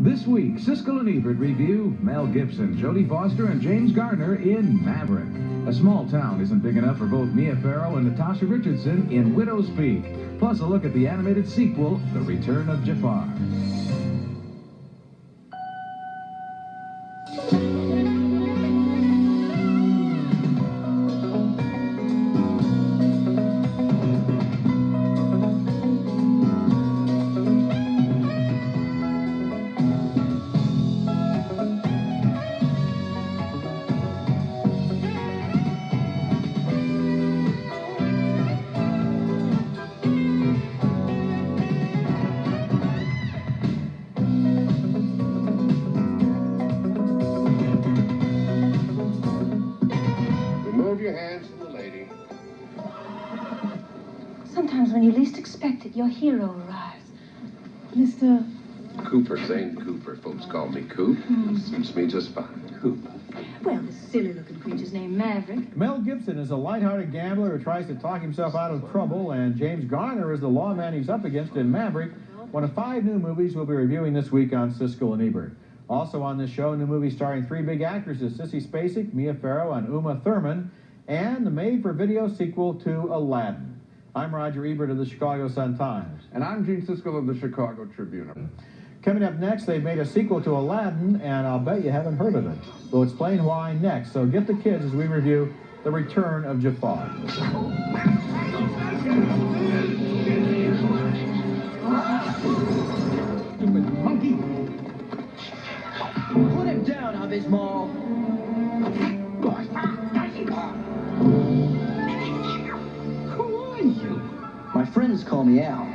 This week, Siskel and Ebert review Mel Gibson, Jodie Foster, and James Garner in Maverick. A small town isn't big enough for both Mia Farrow and Natasha Richardson in Widow's Peak. Plus a look at the animated sequel, The Return of Jafar. Your hands from the lady. Sometimes when you least expect it, your hero arrives. Mr. Cooper, Zane Cooper. Folks call me Coop. Suits me just fine. Coop. Well, this silly-looking creature's named Maverick. Mel Gibson is a light-hearted gambler who tries to talk himself out of trouble, and James Garner is the lawman he's up against in Maverick, one of 5 new movies we'll be reviewing this week on Siskel and Ebert. Also on this show, a new movie starring 3 big actresses, Sissy Spacek, Mia Farrow, and Uma Thurman, and the made-for-video sequel to Aladdin. I'm Roger Ebert of the Chicago Sun-Times. And I'm Gene Siskel of the Chicago Tribune. Coming up next, they've made a sequel to Aladdin, and I'll bet you haven't heard of it. We'll explain why next, so get the kids as we review The Return of Jafar. Stupid monkey! Put him down, Abismal! Who are you? My friends call me Al.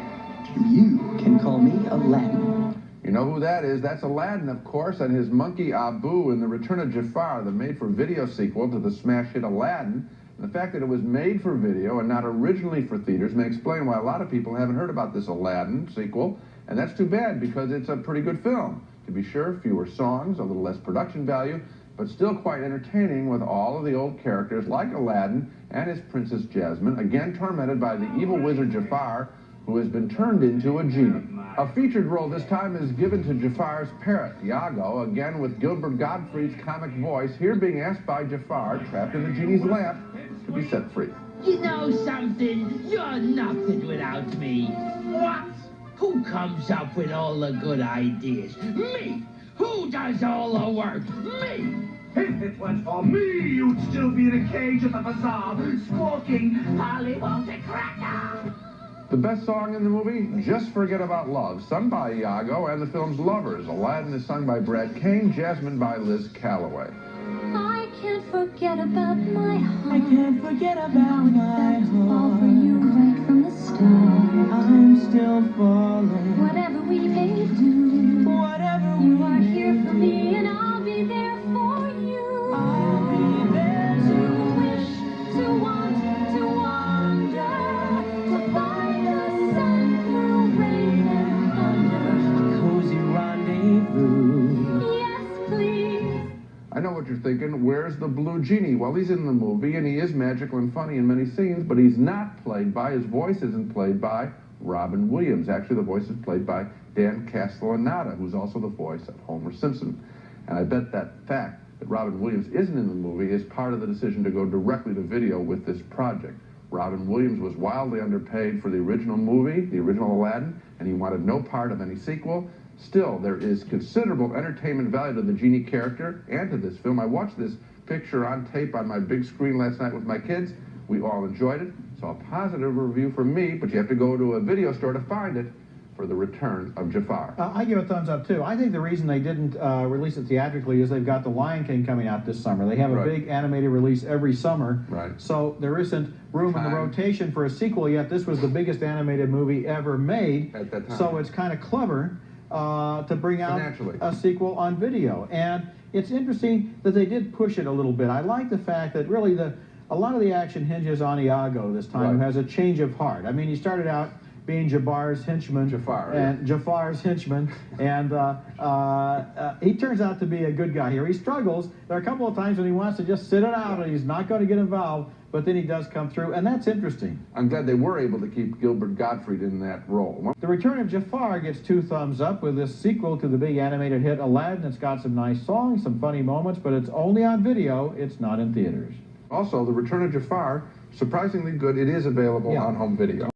You can call me Aladdin. You know who that is? That's Aladdin, of course, and his monkey Abu in The Return of Jafar, the made-for-video sequel to the smash hit Aladdin. And the fact that it was made for video and not originally for theaters may explain why a lot of people haven't heard about this Aladdin sequel, and that's too bad because it's a pretty good film. To be sure, fewer songs, a little less production value, but still quite entertaining with all of the old characters like Aladdin and his Princess Jasmine, again tormented by the evil wizard Jafar, who has been turned into a genie. A featured role this time is given to Jafar's parrot, Iago, again with Gilbert Gottfried's comic voice, here being asked by Jafar, trapped in the genie's lamp, to be set free. You know something? You're nothing without me. What? Who comes up with all the good ideas? Me! Who does all the work? Me! If it weren't for me, you'd still be in a cage at the bazaar, squawking, Polly won't a cracker! The best song in the movie, Just Forget About Love, sung by Iago and the film's Lovers. Aladdin is sung by Brad Kane, Jasmine by Liz Calloway. I can't forget about my heart. I can't forget about my All for heart. you right from the start. I'm still falling. Whatever we may do, Whatever you are here for me, and I'll be there for you. I'll be there To wish, to want, to wonder, to find the sun through rain and thunder. Cozy rendezvous. Yes, please. I know what you're thinking, where's the blue genie? Well, he's in the movie, and he is magical and funny in many scenes, but he's not played by, his voice isn't played by Robin Williams. Actually, the voice is played by Dan Castellaneta, who's also the voice of Homer Simpson. And I bet that fact that Robin Williams isn't in the movie is part of the decision to go directly to video with this project. Robin Williams was wildly underpaid for the original movie, the original Aladdin, and he wanted no part of any sequel. Still, there is considerable entertainment value to the genie character and to this film. I watched this picture on tape on my big screen last night with my kids. We all enjoyed it. So a positive review from me, but you have to go to a video store to find it, for The Return of Jafar. I give a thumbs up, too. I think the reason they didn't release it theatrically is they've got The Lion King coming out this summer. They have a big animated release every summer. Right. So there isn't room in the rotation for a sequel yet. This was the biggest animated movie ever made. At that time. So it's kind of clever to bring out a sequel on video. And it's interesting that they did push it a little bit. I like the fact that really a lot of the action hinges on Iago this time, who has a change of heart. I mean, he started out being Jafar's henchman. Jafar, And Jafar's henchman. And he turns out to be a good guy here. He struggles. There are a couple of times when he wants to just sit it out and he's not going to get involved, but then he does come through, and that's interesting. I'm glad they were able to keep Gilbert Gottfried in that role. The Return of Jafar gets 2 thumbs up with this sequel to the big animated hit Aladdin. It's got some nice songs, some funny moments, but it's only on video. It's not in theaters. Also, The Return of Jafar, surprisingly good. It is available on home video.